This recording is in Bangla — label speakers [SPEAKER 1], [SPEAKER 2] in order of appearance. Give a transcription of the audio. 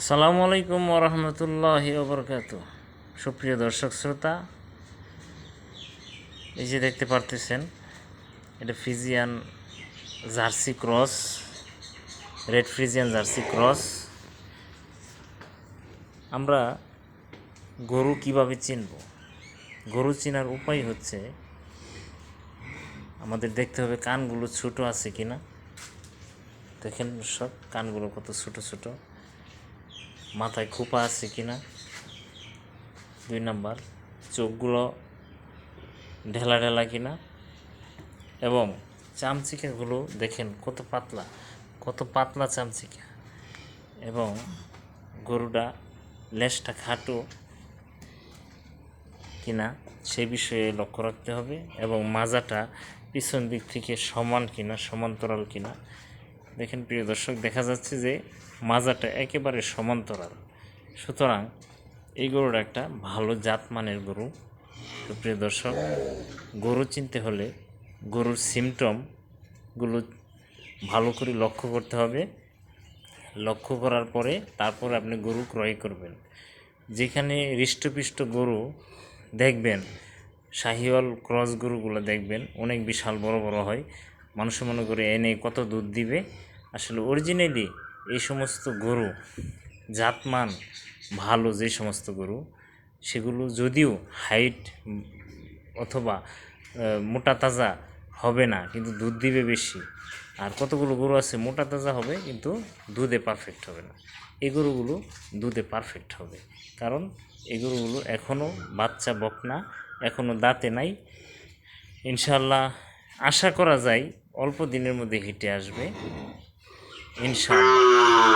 [SPEAKER 1] আসসালামু আলাইকুম ওরহমতুল্লাহি ওবরকাতু। সুপ্রিয় দর্শক শ্রোতা, এই যে দেখতে পারতেছেন, এটা Friesian jersey cross, red Friesian jersey cross. আমরা গরু কিভাবে চিনব? গরু চেনার উপায় হচ্ছে আমাদের দেখতে হবে কানগুলো ছোট আছে কিনা। দেখেন সব কানগুলো কত ছোট ছোট, মাথায় খোপা আছে কিনা। 2 নাম্বার, চোখগুলো ঢেলা ঢেলা কিনা, এবং চামচিকাগুলো দেখেন কত পাতলা চামচিকা, এবং গরুটা লেজটা খাটো কিনা সে বিষয়ে লক্ষ্য রাখতে হবে, এবং মাজাটা পিছন দিক থেকে সমান কিনা, সমান্তরাল কিনা। দেখেন প্রিয় দর্শক, দেখা যাচ্ছে যে মাজাটা একেবারে সমান্তরাল। সুতরাং এই গরুটা একটা ভালো জাতমানের গরু। প্রিয় দর্শক, গরু চিনতে হলে গরুর সিমটমগুলো ভালো করে লক্ষ্য করতে হবে। লক্ষ্য করার পরে তারপরে আপনি গরু ক্রয় করবেন। যেখানে হৃষ্টপুষ্ট গরু দেখবেন, শাহিওয়াল ক্রস গরুগুলো দেখবেন অনেক বিশাল বড় বড় হয়, মানুষ মনে করে এনে কত দুধ দিবে। আসলে অরিজিনালি এই সমস্ত গরু জাতমান ভালো, যে সমস্ত গরু সেগুলো যদিও হাইট অথবা মোটা তাজা হবে না, কিন্তু দুধ দিবে বেশি। আর কতগুলো গরু আছে মোটা তাজা হবে কিন্তু দুধে পারফেক্ট হবে না। এই গরুগুলো দুধে পারফেক্ট হবে, কারণ এই গরুগুলো এখনও বাচ্চা বকনা, এখনও দাঁতে নাই। ইনশাল্লাহ আশা করা যায় অল্প দিনের মধ্যে হিটে আসবে ইনশাল্লাহ।